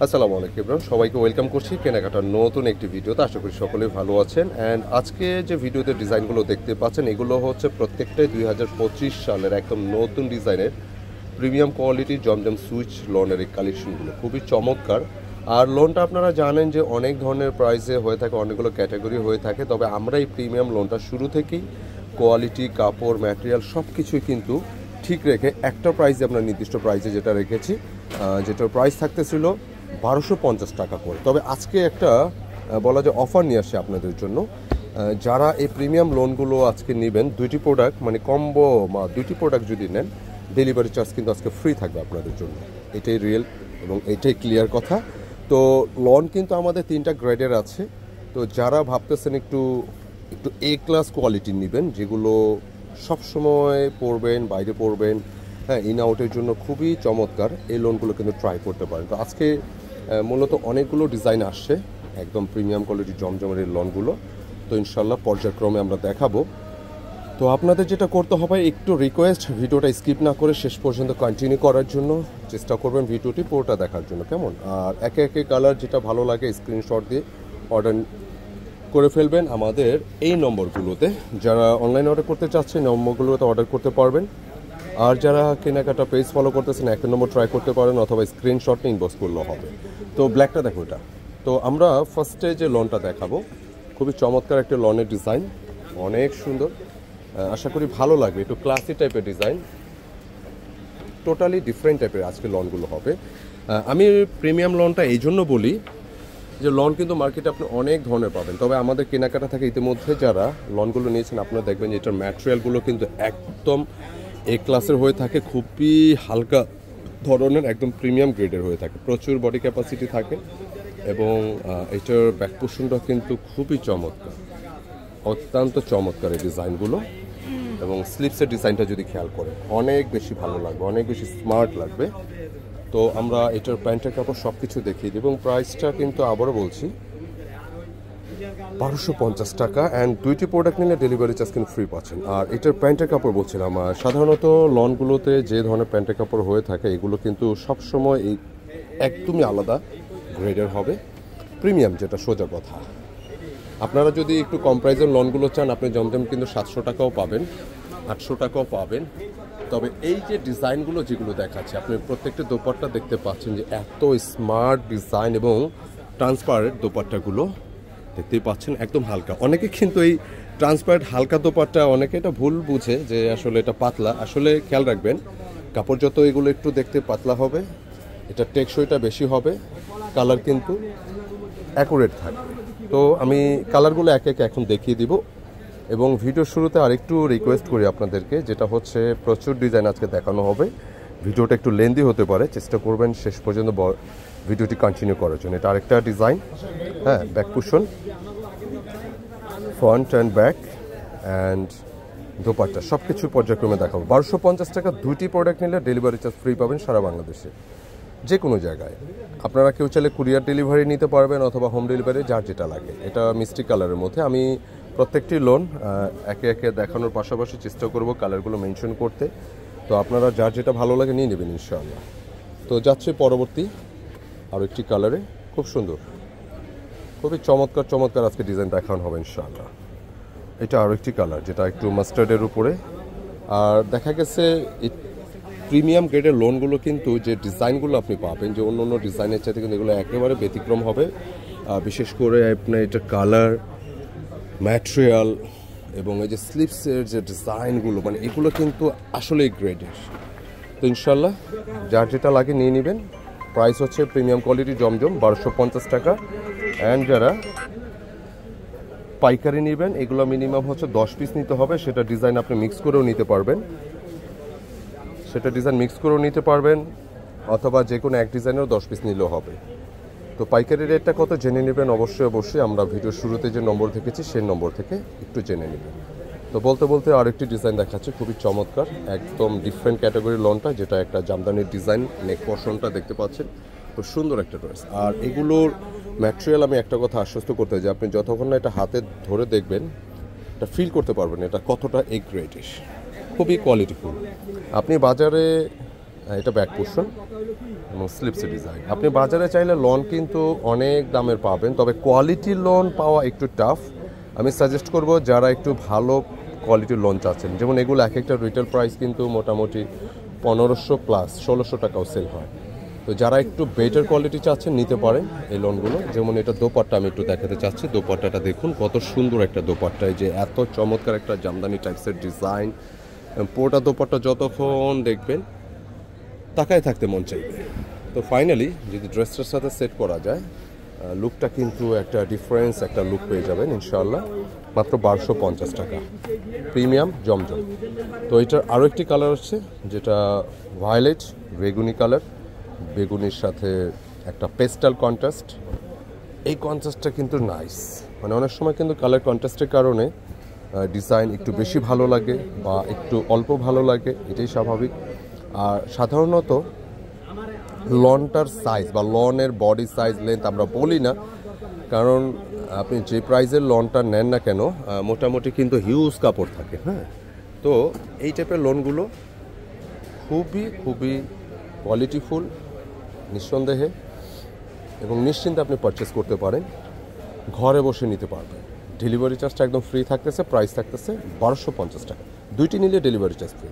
আসসালামু আলাইকুম ইব্রাহিম, সবাইকে ওয়েলকাম করছি কেনাকাটার নতুন একটি ভিডিওতে। আশা করি সকলেই ভালো আছেন। অ্যান্ড আজকে যে ভিডিওতে ডিজাইনগুলো দেখতে পাচ্ছেন এগুলো হচ্ছে প্রত্যেকটাই 2025 সালের একদম নতুন ডিজাইনের প্রিমিয়াম কোয়ালিটির জমজম সুইচ লোনের এই কালেকশনগুলো খুবই চমৎকার। আর লোনটা আপনারা জানেন যে অনেক ধরনের প্রাইসে হয়ে থাকে, অনেকগুলো ক্যাটাগরি হয়ে থাকে, তবে আমরা এই প্রিমিয়াম লোনটা শুরু থেকেই কোয়ালিটি, কাপড়, ম্যাটেরিয়াল সব কিছুই কিন্তু ঠিক রেখে একটা প্রাইসে আমরা নির্দিষ্ট প্রাইসে যেটা রেখেছি, যেটার প্রাইস থাকতেছিল 1250 টাকা করে। তবে আজকে একটা বলা যায় অফার নিয়ে আসে আপনাদের জন্য। যারা এই প্রিমিয়াম লোনগুলো আজকে নেবেন, দুইটি প্রোডাক্ট মানে কম্বো বা দুইটি প্রোডাক্ট যদি নেন, ডেলিভারি চার্জ কিন্তু আজকে ফ্রি থাকবে আপনাদের জন্য। এটাই রিয়েল এবং এটাই ক্লিয়ার কথা। তো লোন কিন্তু আমাদের 3টা গ্রেডের আছে। তো যারা ভাবতেছেন একটু একটু এ ক্লাস কোয়ালিটি নেবেন, যেগুলো সবসময় পড়বেন, বাইরে পড়বেন, হ্যাঁ, ইন আউটের জন্য খুবই চমৎকার, এই লোনগুলো কিন্তু ট্রাই করতে পারেন। তো আজকে মূলত অনেকগুলো ডিজাইন আসছে একদম প্রিমিয়াম কোয়ালিটির জমজমের এই লোনগুলো। তো ইনশাল্লাহ পর্যায়ক্রমে আমরা দেখাবো। তো আপনাদের যেটা করতে হবে, একটু রিকোয়েস্ট, ভিডিওটা স্কিপ না করে শেষ পর্যন্ত কন্টিনিউ করার জন্য চেষ্টা করবেন, ভিডিওটি পুরোটা দেখার জন্য, কেমন? আর একে একে কালার যেটা ভালো লাগে স্ক্রিনশট দিয়ে অর্ডার করে ফেলবেন আমাদের এই নম্বরগুলোতে। যারা অনলাইনে অর্ডার করতে চাচ্ছেন নম্বরগুলোতে অর্ডার করতে পারবেন। আর যারা কেনাকাটা পেজ ফলো করতেছেন 1 নম্বর ট্রাই করতে পারেন, অথবা স্ক্রিনশট নিয়ে ইনবক্স করলেও হবে। তো ব্ল্যাকটা দেখো এটা। তো আমরা ফার্স্টে যে লোনটা দেখাবো, খুবই চমৎকার একটা লনের ডিজাইন, অনেক সুন্দর, আশা করি ভালো লাগবে। একটু ক্লাসি টাইপের ডিজাইন, টোটালি ডিফারেন্ট টাইপের আজকে লনগুলো হবে। আমি প্রিমিয়াম লনটা এই জন্য বলি যে লন কিন্তু মার্কেটে আপনি অনেক ধরনের পাবেন, তবে আমাদের কেনাকাটা থাকে ইতিমধ্যে যারা লনগুলো নিয়েছেন আপনারা দেখবেন যে এটার ম্যাটেরিয়ালগুলো কিন্তু একদম এ ক্লাসের হয়ে থাকে, খুবই হালকা ধরনের, একদম প্রিমিয়াম গ্রেডের হয়ে থাকে, প্রচুর বডি ক্যাপাসিটি থাকে এবং এটার ব্যাক পোর্শনটা কিন্তু খুবই চমৎকার, অত্যন্ত চমৎকার এই ডিজাইনগুলো। এবং স্লিপসের ডিজাইনটা যদি খেয়াল করেন অনেক বেশি ভালো লাগবে, অনেক বেশি স্মার্ট লাগবে। তো আমরা এটার প্যান্টের কাপড় সব কিছু দেখিয়ে দিই এবং প্রাইসটা কিন্তু আবারও বলছি 1250 টাকা। অ্যান্ড দুইটি প্রোডাক্ট নিলে ডেলিভারি চার্জ কিন্তু ফ্রি পাচ্ছেন। আর এটার প্যান্টের কাপড় বলছিলাম, সাধারণত লনগুলোতে যে ধরনের প্যান্টের কাপড় হয়ে থাকে এগুলো কিন্তু সবসময় এই একদমই আলাদা গ্রেডের হবে, প্রিমিয়াম, যেটা সোজা কথা। আপনারা যদি একটু কম প্রাইসের লনগুলো চান, আপনি জমজম কিন্তু 700 টাকাও পাবেন, 800 টাকাও পাবেন। তবে এই যে ডিজাইনগুলো যেগুলো দেখাচ্ছে, আপনি প্রত্যেকটা দোপাট্টা দেখতে পাচ্ছেন যে এত স্মার্ট ডিজাইন এবং ট্রান্সপারেন্ট দোপাট্টাগুলো দেখতেই পাচ্ছেন, একদম হালকা। অনেকে কিন্তু এই ট্রান্সপারেন্ট হালকা দোপাট্টা, অনেকে এটা ভুল বুঝে যে আসলে এটা পাতলা। আসলে খেয়াল রাখবেন, কাপড় যত এগুলো একটু দেখতে পাতলা হবে, এটা টেকসইটা বেশি হবে, কালার কিন্তু অ্যাকুরেট থাকবে। তো আমি কালারগুলো একে একে এখন দেখিয়ে দিব এবং ভিডিওর শুরুতে আরেকটু রিকোয়েস্ট করি আপনাদেরকে, যেটা হচ্ছে প্রচুর ডিজাইন আজকে দেখানো হবে, ভিডিওটা একটু লেন্দি হতে পারে, চেষ্টা করবেন শেষ পর্যন্ত ভিডিওটি কন্টিনিউ করার জন্য। এটা আরেকটা ডিজাইন, হ্যাঁ, back cushion, front and back and dupatta সব কিছু পর্যায়ক্রমে দেখাবো। 1250 টাকা দুইটি প্রোডাক্ট নিলে ডেলিভারি চার্জ ফ্রি পাবেন সারা বাংলাদেশে, যে কোনো জায়গায়। আপনারা কেউ চাইলে কুরিয়ার ডেলিভারি নিতে পারবেন অথবা হোম ডেলিভারি, যার যেটা লাগে। এটা মিষ্টি কালারের মধ্যে। আমি প্রত্যেকটি লোন একে একে দেখানোর পাশাপাশি চেষ্টা করব কালারগুলো মেনশন করতে। তো আপনারা যার যেটা ভালো লাগে নিয়ে নেবেন ইনশাআল্লাহ। তো যাচ্ছে পরবর্তী আরও একটি কালারে, খুব সুন্দর, খুবই চমৎকার চমৎকার আজকে ডিজাইন দেখানো হবে ইনশাআল্লাহ। এটা আরও একটি কালার, যেটা একটু মাস্টার্ডের উপরে। আর দেখা গেছে প্রিমিয়াম গ্রেডের লোনগুলো কিন্তু যে ডিজাইনগুলো আপনি পাবেন, যে অন্য অন্য ডিজাইনের চাইতে কিন্তু এগুলো একেবারে ব্যতিক্রম হবে। বিশেষ করে আপনার এটা কালার, ম্যাটেরিয়াল এবং এই যে স্লিপসের যে ডিজাইনগুলো, মানে এগুলো কিন্তু আসলেই গ্রেডের। তো ইনশাল্লাহ যার যেটা লাগে নিয়ে নেবেন। প্রাইস হচ্ছে প্রিমিয়াম কোয়ালিটি জমজম 1250 টাকা। অ্যান্ড যারা পাইকারি নেবেন, এগুলো মিনিমাম হচ্ছে 10 পিস নিতে হবে। সেটা ডিজাইন আপনি মিক্স করেও নিতে পারবেন, অথবা যে কোনো এক ডিজাইনেরও 10 পিস নিলেও হবে। তো পাইকারি রেটটা কত জেনে নেবেন অবশ্যই আমরা ভিডিওর শুরুতে যে নম্বর দেখেছি সেই নম্বর থেকে একটু জেনে নেবেন। তো বলতে বলতে আরেকটি ডিজাইন দেখাচ্ছে, খুবই চমৎকার, একদম ডিফারেন্ট ক্যাটাগরির লনটা, যেটা একটা জামদানির ডিজাইন, নেক পোর্শনটা দেখতে পাচ্ছেন, খুব সুন্দর একটা ড্রেস। আর এগুলোর ম্যাটেরিয়াল আমি একটা কথা আশ্বস্ত করতে চাই, আপনি যতক্ষণ না এটা হাতে ধরে দেখবেন, এটা ফিল করতে পারবেন এটা কতটা এ গ্রেডিশ, খুবই কোয়ালিটিফুল। আপনি বাজারে এটা ব্যাক পোর্শন এবং স্লিপসের ডিজাইন। আপনি বাজারে চাইলে লন কিন্তু অনেক দামের পাবেন, তবে কোয়ালিটির লোন পাওয়া একটু টাফ। আমি সাজেস্ট করব যারা একটু ভালো কোয়ালিটির লোন চাচ্ছেন, যেমন এগুলো এক একটা রিটেল প্রাইস কিন্তু মোটামুটি 1500 প্লাস 1600 টাকাও সেল হয়। তো যারা একটু বেটার কোয়ালিটি চাচ্ছেন নিতে পারেন এই লোনগুলো। যেমন এটা দোপাট্টা আমি একটু দেখাতে চাচ্ছি। দোপাট্টাটা দেখুন কত সুন্দর একটা দোপাট্টা, এই যে এত চমৎকার একটা জামদানি টাইপসের ডিজাইন। পুরোটা দোপাট্টা যতক্ষণ দেখবেন তাকায় থাকতে মন চাইবে। তো ফাইনালি যদি ড্রেসটার সাথে সেট করা যায় লুকটা কিন্তু একটা ডিফারেন্স একটা লুক পেয়ে যাবেন ইনশাআল্লাহ। মাত্র 1250 টাকা, প্রিমিয়াম জমজম। তো এটার আরও একটি কালার হচ্ছে যেটা ভায়োলেট বেগুনি কালার, বেগুনির সাথে একটা পেস্টাল কন্ট্রাস্ট। এই কন্ট্রাস্টটা কিন্তু নাইস, মানে অনেক সময় কিন্তু কালার কন্ট্রাস্টের কারণে ডিজাইন একটু বেশি ভালো লাগে বা একটু অল্প ভালো লাগে, এটাই স্বাভাবিক। আর সাধারণত লনটার সাইজ বা লনের বডি সাইজ লেন্থ আমরা বলি না, কারণ আপনি যে প্রাইজের লনটা নেন না কেন মোটামুটি কিন্তু হিউজ কাপড় থাকে। হ্যাঁ, তো এই টাইপের লোনগুলো খুবই খুবই কোয়ালিটিফুল নিঃসন্দেহে, এবং নিশ্চিন্তে আপনি পারচেস করতে পারেন, ঘরে বসে নিতে পারবেন। ডেলিভারি চার্জটা একদম ফ্রি থাকতেছে, প্রাইস থাকতেছে 1250 টাকা, দুইটি নিলে ডেলিভারি চার্জ ফ্রি।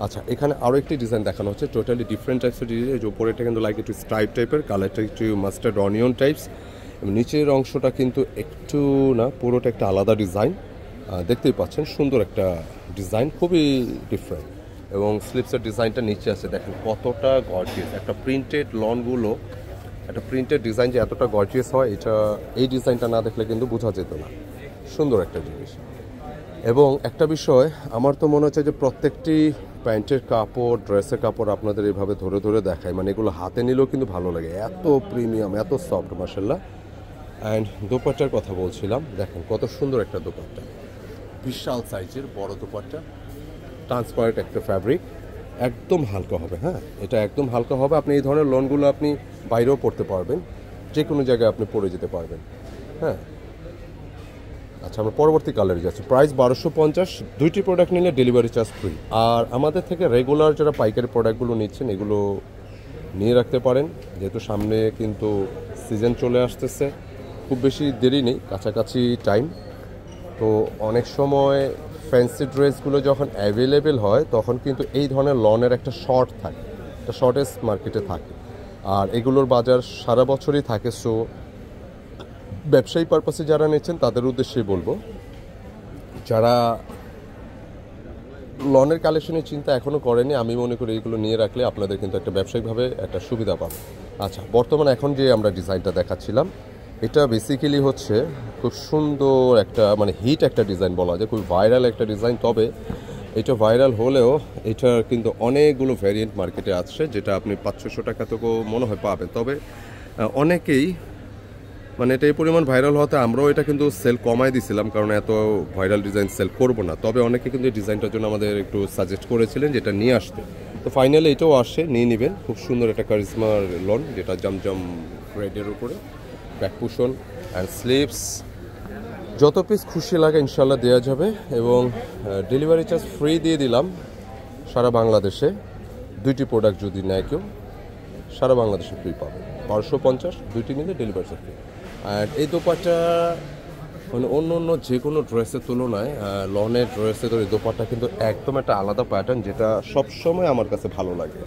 আচ্ছা, এখানে আরও একটি ডিজাইন দেখানো হচ্ছে, টোটালি ডিফারেন্ট টাইপসের ডিজাইন। যে উপরেটা কিন্তু লাইক একটু স্ট্রাইপ টাইপের, কালারটা একটু মাস্টার্ড অনিয়ন টাইপস, এবং নিচের অংশটা কিন্তু একটু না পুরোটা একটা আলাদা ডিজাইন। দেখতেই পাচ্ছেন সুন্দর একটা ডিজাইন, খুবই ডিফারেন্ট। এবং স্লিপসের ডিজাইনটা নিচে আছে, দেখেন কতটা গর্জিয়াস। একটা প্রিন্টেড লনগুলো, একটা প্রিন্টেড ডিজাইন যে এতটা গর্জিয়াস হয়, এটা এই ডিজাইনটা না দেখলে কিন্তু বোঝা যেত না। সুন্দর একটা জিনিস। এবং একটা বিষয় আমার তো মনে হচ্ছে যে প্রত্যেকটি প্যান্টের কাপড়, ড্রেসের কাপড় আপনাদের এভাবে ধরে ধরে দেখায়, মানে এগুলো হাতে নিলেও কিন্তু ভালো লাগে, এত প্রিমিয়াম, এত সফট মাশাআল্লাহ। অ্যান্ড দোপাট্টার কথা বলছিলাম, দেখেন কত সুন্দর একটা দোপাট্টা, বিশাল সাইজের বড় দোপাট্টা, ট্রান্সপারেন্ট একটা ফ্যাব্রিক, একদম হালকা হবে। হ্যাঁ, এটা একদম হালকা হবে। আপনি এই ধরনের লোনগুলো আপনি বাইরেও পড়তে পারবেন, যে কোনো জায়গায় আপনি পরে যেতে পারবেন। হ্যাঁ, আচ্ছা, আমরা পরবর্তী কালারে যাচ্ছি। প্রাইস 1250, দুইটি প্রোডাক্ট নিলে ডেলিভারি চার্জ ফ্রি। আর আমাদের থেকে রেগুলার যারা পাইকারি প্রোডাক্টগুলো নিচ্ছেন এগুলো নিয়ে রাখতে পারেন, যেহেতু সামনে কিন্তু সিজন চলে আসতেছে, খুব বেশি দেরি নেই, কাছাকাছি টাইম। তো অনেক সময় ফ্যান্সি ড্রেসগুলো যখন অ্যাভেলেবেল হয় তখন কিন্তু এই ধরনের লনের একটা শর্ট থাকে, একটা শর্টেজ মার্কেটে থাকে, আর এগুলোর বাজার সারা বছরই থাকে। সো ব্যবসায়ী পারপাসে যারা নিচ্ছেন তাদের উদ্দেশ্যে বলবো, যারা লনের কালেকশনের চিন্তা এখনও করেনি, আমি মনে করি এইগুলো নিয়ে রাখলে আপনাদের কিন্তু একটা ব্যবসায়িকভাবে একটা সুবিধা পাবে। আচ্ছা, বর্তমানে এখন যে আমরা ডিজাইনটা দেখাচ্ছিলাম, এটা বেসিক্যালি হচ্ছে খুব সুন্দর একটা, মানে হিট একটা ডিজাইন বলা যায়, খুব ভাইরাল একটা ডিজাইন। তবে এটা ভাইরাল হলেও এটার কিন্তু অনেকগুলো ভ্যারিয়েন্ট মার্কেটে আছে, যেটা আপনি 500-600 টাকা থেকেও মনে হয় পাবেন। তবে অনেকেই, মানে এটা এই পরিমাণ ভাইরাল হতে আমরাও এটা কিন্তু সেল কমাই দিছিলাম, কারণ এত ভাইরাল ডিজাইন সেল করব না। তবে অনেকে কিন্তু এই ডিজাইনটার জন্য আমাদের একটু সাজেস্ট করেছিলেন যেটা নিয়ে আসতে। তো ফাইনালি এটাও আসে, নিয়ে নেবেন। খুব সুন্দর একটা কারিজমার লন, যেটা জমজম রেডের উপরে, ব্যাক পোর্শন অ্যান্ড স্লিভস। যত পিস খুশি লাগে ইনশাল্লাহ দেওয়া যাবে, এবং ডেলিভারি চার্জ ফ্রি দিয়ে দিলাম সারা বাংলাদেশে। দুইটি প্রোডাক্ট যদি নেয় কেউ, সারা বাংলাদেশে ফ্রি পাবে। 1250, দুইটি নিলে ডেলিভারি চার্জ ফ্রি। আর এই দোপাট্টা মানে অন্য অন্য যে কোনো ড্রেসের তুলনায় লনের ড্রেসের এই দোপাট্টা কিন্তু একদম একটা আলাদা প্যাটার্ন, যেটা সবসময় আমার কাছে ভালো লাগে।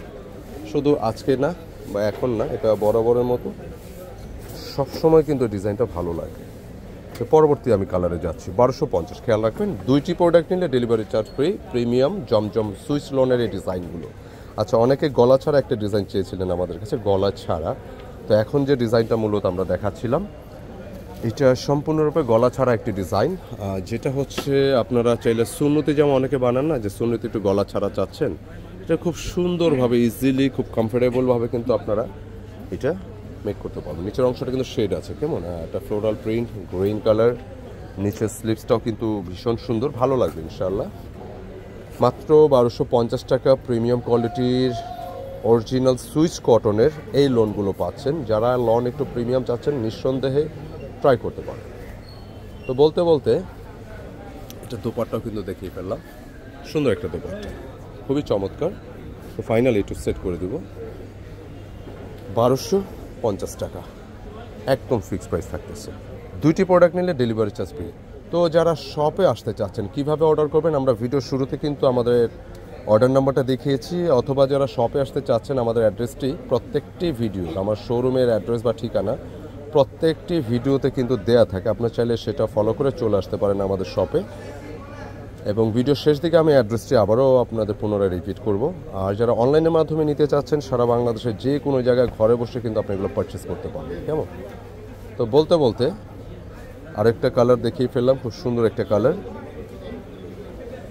শুধু আজকে না বা এখন না, এটা বরাবরের মতো সবসময় কিন্তু ডিজাইনটা ভালো লাগে। তো পরবর্তী আমি কালারে যাচ্ছি, 1250। খেয়াল রাখবেন, দুইটি প্রোডাক্ট নিলে ডেলিভারি চার্জ ফ্রি। প্রিমিয়াম জমজম সুইস লনের এই ডিজাইনগুলো। আচ্ছা, অনেকে গলা ছাড়া একটা ডিজাইন চেয়েছিলেন আমাদের কাছে, গলা ছাড়া। তো এখন যে ডিজাইনটা মূলত আমরা দেখাচ্ছিলাম, এটা সম্পূর্ণরূপে গলা ছাড়া একটি ডিজাইন, যেটা হচ্ছে আপনারা চাইলে সুন্নতি যেমন অনেকে বানান না, যে সুন্নতি একটু গলা ছাড়া চাচ্ছেন, এটা খুব সুন্দরভাবে ইজিলি খুব কমফোর্টেবলভাবে কিন্তু আপনারা এটা মেক করতে পারবেন। নিচের অংশটা কিন্তু শেড আছে, কেমন একটা ফ্লোরাল প্রিন্ট, গ্রিন কালার। নিচের স্লিভসটাও কিন্তু ভীষণ সুন্দর, ভালো লাগবে ইনশাআল্লাহ। মাত্র 1250 টাকা প্রিমিয়াম কোয়ালিটির অরিজিনাল সুইচ কটনের এই লোনগুলো পাচ্ছেন। যারা লন একটু প্রিমিয়াম চাচ্ছেন নিঃসন্দেহে ট্রাই করতে পারেন। তো বলতে বলতে এটা দোপাট্টাও কিন্তু দেখিয়ে ফেললাম, সুন্দর একটা দোপাট্টা, খুবই চমৎকার। তো ফাইনালি একটু সেট করে দেব 1250 টাকা, একদম ফিক্সড প্রাইস থাকতেছে। দুইটি প্রোডাক্ট নিলে ডেলিভারি চার্জ ফ্রি। তো যারা শপে আসতে চাচ্ছেন কিভাবে অর্ডার করবেন, আমরা ভিডিওর শুরুতে কিন্তু আমাদের অর্ডার নাম্বারটা দেখিয়েছি, অথবা যারা শপে আসতে চাচ্ছেন আমাদের অ্যাড্রেসটি প্রত্যেকটি ভিডিও, আমার শোরুমের অ্যাড্রেস বা ঠিকানা প্রত্যেকটি ভিডিওতে কিন্তু দেয়া থাকে, আপনার চাইলে সেটা ফলো করে চলে আসতে পারেন আমাদের শপে। এবং ভিডিওর শেষ দিকে আমি অ্যাড্রেসটি আবারও আপনাদের পুনরায় রিপিট করব। আর যারা অনলাইনের মাধ্যমে নিতে চাচ্ছেন সারা বাংলাদেশের যে কোনো জায়গায় ঘরে বসে কিন্তু আপনি এগুলো পারচেস করতে পারবেন, কেমন? তো বলতে বলতে আরেকটা কালার দেখিয়ে ফেললাম, খুব সুন্দর একটা কালার,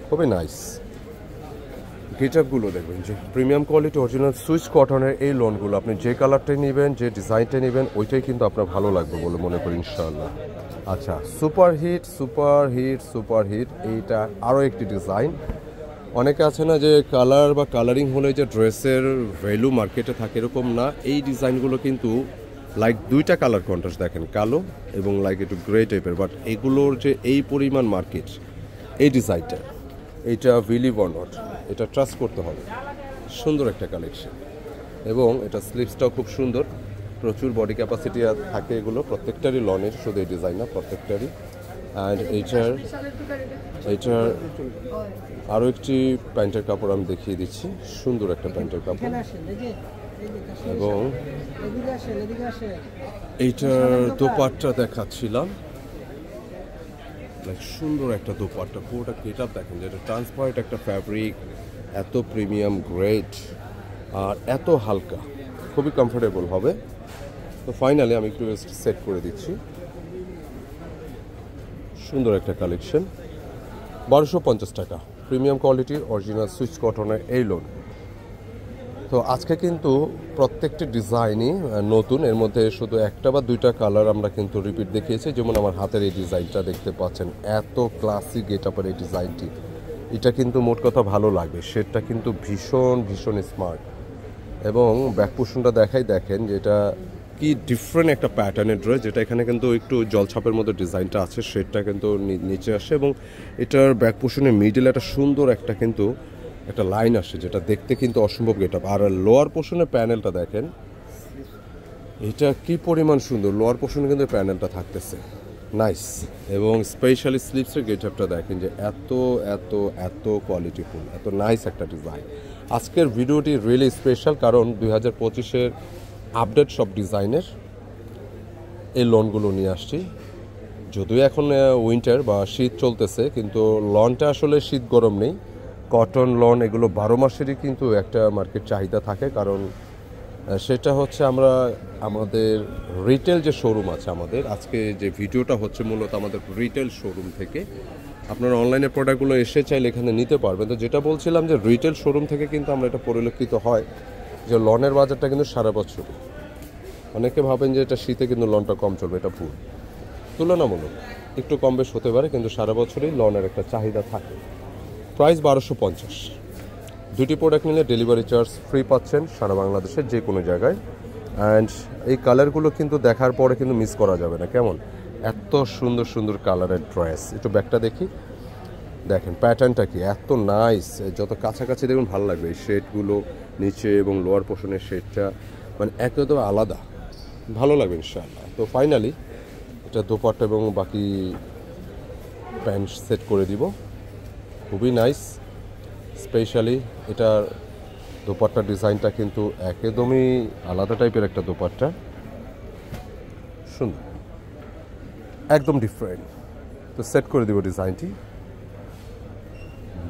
খুবই নাইস। গেটআপগুলো দেখবেন যে প্রিমিয়াম কোয়ালিটি অরিজিনাল সুইচ কটনের এই লোনগুলো, আপনি যে কালারটাই নেবেন, যে ডিজাইনটা নেবেন, ওইটাই কিন্তু আপনার ভালো লাগবে বলে মনে করি ইনশাআল্লাহ। আচ্ছা, super hit super hit super hit, এইটা আরও একটি ডিজাইন। অনেকে আছে না যে কালার বা কালারিং হলে যে ড্রেসের ভ্যালু মার্কেটে থাকে, এরকম না। এই ডিজাইনগুলো কিন্তু লাইক দুইটা কালার কন্ট্রাস্ট, দেখেন কালো এবং লাইক একটু গ্রে টাইপের, বাট এগুলোর যে এই পরিমাণ মার্কেট, এই ডিজাইনটা, এইটা বিলিভ অর নট, এটা ট্রাস্ট করতে হবে। সুন্দর একটা কালেকশন, এবং এটা স্লিভসটাও খুব সুন্দর, প্রচুর বডি ক্যাপাসিটি থাকে এগুলো, প্রত্যেকটারই লনের, শুধু এই ডিজাইন না, প্রত্যেকটারই। অ্যান্ড এইটার আরও একটি প্যান্টের কাপড় আমি দেখিয়ে দিচ্ছি, সুন্দর একটা প্যান্টের কাপড়। এবং এইটার দোপাট্টা দেখাচ্ছিলাম, সুন্দর একটা দোপাট্টা, পুরোটা গেটআপ দেখেন, যেটা ট্রান্সপারেন্ট একটা ফ্যাব্রিক, এত প্রিমিয়াম গ্রেড আর এত হালকা, খুবই কমফোর্টেবল হবে। তো ফাইনালি আমি একটু সেট করে দিচ্ছি, সুন্দর একটা কালেকশন, 1250 টাকা, প্রিমিয়াম কোয়ালিটির অরিজিনাল সুইচ কটনের এই লোন। তো আজকে কিন্তু প্রত্যেকটি ডিজাইনই নতুন, এর মধ্যে শুধু একটা বা দুইটা কালার আমরা কিন্তু রিপিট দেখিয়েছি। যেমন আমার হাতের এই ডিজাইনটা দেখতে পাচ্ছেন, এত ক্লাসিক গেটআপের এই ডিজাইনটি, এটা কিন্তু মোট কথা ভালো লাগবে, শেডটা কিন্তু ভীষণ ভীষণ স্মার্ট। এবং ব্যাক পোর্শনটা দেখেন যে এটা কি ডিফারেন্ট একটা প্যাটার্নের ড্রেস, যেটা এখানে কিন্তু একটু জলছাপের মধ্যে ডিজাইনটা আছে, শেডটা কিন্তু নিচে আসে, এবং এটার ব্যাক পোর্শনের মিডলে একটা সুন্দর একটা কিন্তু একটা লাইন আসে, যেটা দেখতে কিন্তু অসম্ভব গেটআপ। আর লোয়ার পোর্শনের প্যানেলটা দেখেন, এটা কি পরিমাণ সুন্দর, লোয়ার পোর্শনে কিন্তু প্যানেলটা থাকতেছে নাইস। এবং স্পেশালি স্লিভসের গেটআপটা দেখেন যে এত এত এত কোয়ালিটিফুল, এত নাইস একটা ডিজাইন। আজকের ভিডিওটি রিয়েলি স্পেশাল, কারণ 2025-এর আপডেট সব ডিজাইনের এই লোনগুলো নিয়ে আসছি। যদিও এখন উইন্টার বা শীত চলতেছে, কিন্তু লনটা আসলে শীত গরম নেই, কটন লন এগুলো 12 মাসেরই কিন্তু একটা মার্কেট চাহিদা থাকে। কারণ সেটা হচ্ছে আমরা আমাদের রিটেল যে শোরুম আছে আমাদের, আজকে যে ভিডিওটা হচ্ছে মূলত আমাদের রিটেল শোরুম থেকে, আপনারা অনলাইনে প্রোডাক্টগুলো এসে চাইলে এখানে নিতে পারবেন। তো যেটা বলছিলাম যে রিটেল শোরুম থেকে কিন্তু আমরা এটা পরিলক্ষিত হয় যে লনের বাজারটা কিন্তু সারা বছরই, অনেকে ভাবেন যে এটা শীতে কিন্তু লনটা কম চলবে, এটা ভুল। তুলনামূলক একটু কম বেশ হতে পারে, কিন্তু সারা বছরই লনের একটা চাহিদা থাকে। প্রাইস 1250, দুটি প্রোডাক্ট নিলে ডেলিভারি চার্জ ফ্রি পাচ্ছেন সারা বাংলাদেশের যে কোনো জায়গায়। অ্যান্ড এই কালারগুলো কিন্তু দেখার পরে কিন্তু মিস করা যাবে না, কেমন এত সুন্দর সুন্দর কালারের ড্রেস। একটু ব্যাকটা দেখি, দেখেন প্যাটার্নটা কি এত নাইস, যত কাছাকাছি দেখুন ভালো লাগবে। এই শেডগুলো নিচে এবং লোয়ার পোর্শনের শেডটা মানে একদম আলাদা, ভালো লাগবে ইনশাআল্লাহ। তো ফাইনালি এটা দোপাট্টা এবং বাকি প্যান্ট সেট করে দিব, খুবই নাইস। স্পেশালি এটার দোপাট্টার ডিজাইনটা কিন্তু একদমই আলাদা টাইপের একটা দোপাট্টা, সুন্দর, একদম ডিফারেন্ট। তো সেট করে দিব ডিজাইনটি,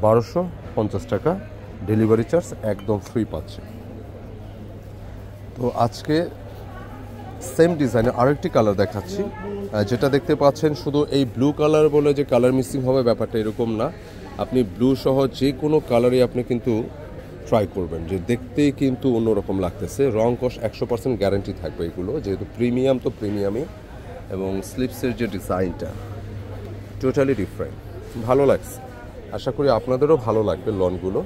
1250 টাকা, ডেলিভারি চার্জ একদম ফ্রি পাচ্ছে। তো আজকে সেম ডিজাইনের আরেকটি কালার দেখাচ্ছি, যেটা দেখতে পাচ্ছেন শুধু এই ব্লু কালার বলে যে কালার মিসিং হবে ব্যাপারটা এরকম না। আপনি ব্লু সহ যে কোনো কালারই আপনি কিন্তু ট্রাই করবেন, যে দেখতেই কিন্তু অন্যরকম লাগতেছে। রং কষ 100% গ্যারান্টি থাকবে এগুলো, যেহেতু প্রিমিয়াম তো প্রিমিয়ামই। এবং স্লিপসের যে ডিজাইনটা টোটালি ডিফারেন্ট, ভালো লাগছে, আশা করি আপনাদেরও ভালো লাগবে লনগুলো।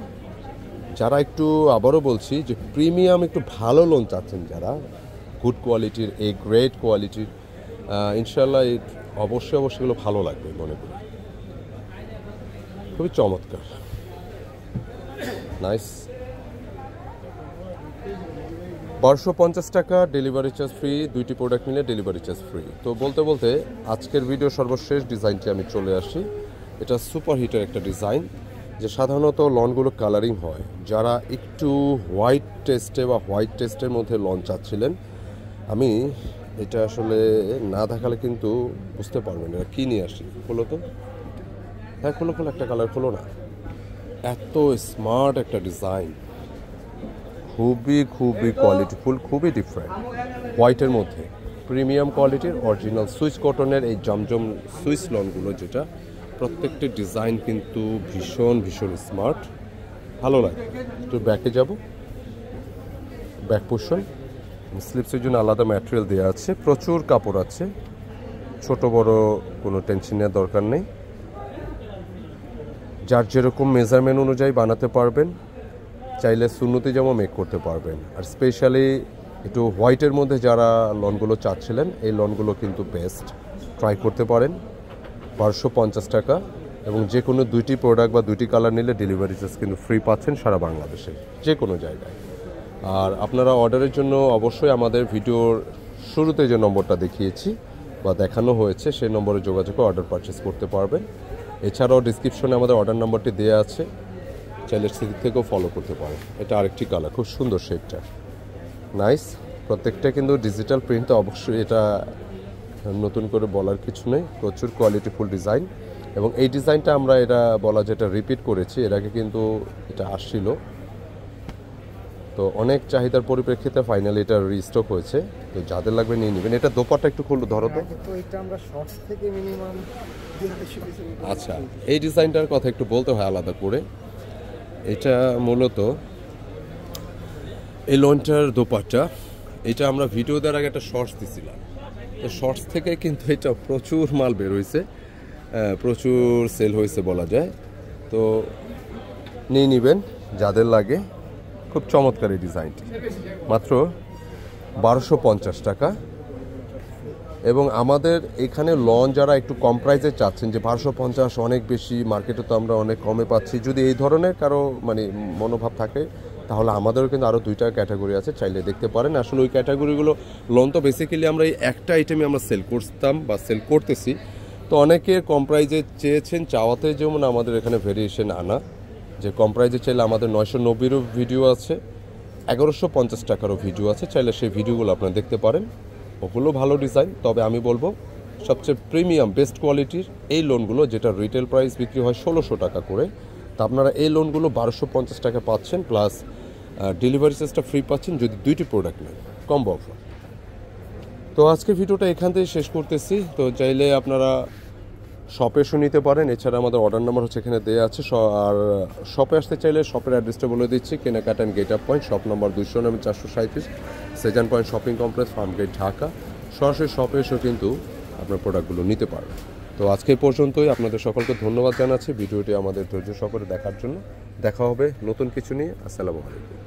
যারা একটু আবারও বলছি যে প্রিমিয়াম একটু ভালো লোন চাচ্ছেন, যারা গুড কোয়ালিটির, এ গ্রেট কোয়ালিটির, ইনশাল্লাহ অবশ্যই এগুলো ভালো লাগবে মনে করি। খুবই চমৎকার, নাইস। 1250 টাকা, ডেলিভারি চার্জ ফ্রি, দুইটি প্রোডাক্ট নিলে ডেলিভারি চার্জ ফ্রি। তো বলতে বলতে আজকের ভিডিও সর্বশেষ ডিজাইনটি আমি চলে আসি। এটা সুপার হিটের একটা ডিজাইন, যে সাধারণত লনগুলো কালারিং হয়। যারা একটু হোয়াইট টেস্টে বা হোয়াইট টেস্টের মধ্যে লন চাচ্ছিলেন, আমি এটা আসলে না দেখালে কিন্তু বুঝতে পারবেন এটা কী নিয়ে আসি। খোলো তো, হ্যাঁ খোলো একটা কালার খোলো না। এত স্মার্ট একটা ডিজাইন, খুবই কোয়ালিটিফুল, খুবই ডিফারেন্ট। হোয়াইটের মধ্যে প্রিমিয়াম কোয়ালিটির অরিজিনাল সুইস কটনের এই জমজম সুইস লনগুলো, যেটা প্রত্যেকটি ডিজাইন কিন্তু ভীষণ স্মার্ট, ভালো লাগে। একটু ব্যাকে যাব, ব্যাক পোর্শন স্লিপসের জন্য আলাদা ম্যাটেরিয়াল দেওয়া আছে, প্রচুর কাপড় আছে, ছোট বড় কোনো টেনশন নেওয়ার দরকার নেই। যার যেরকম মেজারমেন্ট অনুযায়ী বানাতে পারবেন, চাইলে সুন্নতি জামা মেক করতে পারবেন। আর স্পেশালি একটু হোয়াইটের মধ্যে যারা লনগুলো চাচ্ছিলেন, এই লনগুলো কিন্তু বেস্ট, ট্রাই করতে পারেন। 1250 টাকা, এবং যে কোনো দুইটি প্রোডাক্ট বা দুইটি কালার নিলে ডেলিভারি চার্জ কিন্তু ফ্রি পাচ্ছেন সারা বাংলাদেশে যে কোনো জায়গায়। আর আপনারা অর্ডারের জন্য অবশ্যই আমাদের ভিডিওর শুরুতে যে নম্বরটা দেখিয়েছি বা দেখানো হয়েছে, সেই নম্বরে যোগাযোগ করে অর্ডার পারচেস করতে পারবেন। এছাড়াও ডিসক্রিপশনে আমাদের অর্ডার নাম্বারটি দেওয়া আছে, চাইলে সেদিক থেকেও ফলো করতে পারেন। এটা আরেকটি কালার, খুব সুন্দর শেডটা, নাইস। প্রত্যেকটা কিন্তু ডিজিটাল প্রিন্ট, অবশ্যই এটা নতুন করে বলার কিছু নেই, প্রচুর কোয়ালিটিফুল ডিজাইন। এবং এই ডিজাইনটা আমরা এটা বলা যেটা রিপিট করেছি, এর আগে কিন্তু এটা আসছিল, তো অনেক চাহিদার পরিপ্রেক্ষিতে ফাইনালি এটা রিস্টক হয়েছে। তো যাদের লাগবে নিয়ে নেবেন। এটা দোপাট্টা একটু খুললো, ধরো তো। আচ্ছা, এই ডিজাইনটার কথা একটু বলতে হয় আলাদা করে। এটা মূলত এই লনটার দোপাট্টা, এটা আমরা ভিডিও দেওয়ার আগে একটা শর্টস দিছিলাম, তো শর্টস থেকে কিন্তু এটা প্রচুর মাল বের হয়েছে, প্রচুর সেল হয়েছে বলা যায়। তো নিয়ে নেবেন যাদের লাগে। খুব চমৎকার এই ডিজাইনটি, মাত্র 1250 টাকা। এবং আমাদের এখানে লন যারা একটু কম প্রাইসে চাচ্ছেন, যে 1250 অনেক বেশি, মার্কেটে তো আমরা অনেক কমে পাচ্ছি, যদি এই ধরনের কারো মানে মনোভাব থাকে, তাহলে আমাদেরও কিন্তু আরও দুইটা ক্যাটাগরি আছে, চাইলে দেখতে পারেন। আসলে ওই ক্যাটাগরিগুলো লন তো বেসিক্যালি আমরা এই একটা আইটেমে আমরা সেল করতাম বা সেল করতেছি। তো অনেকে কম প্রাইসে চেয়েছেন, চাওয়াতে যেমন আমাদের এখানে ভেরিয়েশন আনা, যে কম প্রাইসে চাইলে আমাদের 990-এরও ভিডিও আছে, 1150 টাকারও ভিডিও আছে, চাইলে সেই ভিডিওগুলো আপনারা দেখতে পারেন। ওগুলো ভালো ডিজাইন, তবে আমি বলবো সবচেয়ে প্রিমিয়াম বেস্ট কোয়ালিটির এই লোনগুলো, যেটা রিটেল প্রাইস বিক্রি হয় 1600 টাকা করে, তা আপনারা এই লোনগুলো 1250 টাকা পাচ্ছেন, প্লাস ডেলিভারি চার্জটা ফ্রি পাচ্ছেন যদি দুইটি প্রোডাক্ট নেন, কম্বো অফার। তো আজকের ভিডিওটা এখান থেকে শেষ করতেছি। তো চাইলে আপনারা শপে এসে নিতে পারেন। এছাড়া আমাদের অর্ডার নাম্বার হচ্ছে এখানে দেওয়া আছে। আর শপে আসতে চাইলে শপের অ্যাড্রেসটা বলে দিচ্ছি, কেনাকাটা and get up point, shop number 200-437, Shezan point shopping complex, Farmgate, Dhaka. সরাসরি শপে এসেও কিন্তু আপনার প্রোডাক্টগুলো নিতে পারবেন। তো আজকে পর্যন্তই, আপনাদের সকলকে ধন্যবাদ জানাচ্ছি ভিডিওটি আমাদের ধৈর্য সহকারে দেখার জন্য। দেখা হবে নতুন কিছু নিয়ে। আসসালামু আলাইকুম।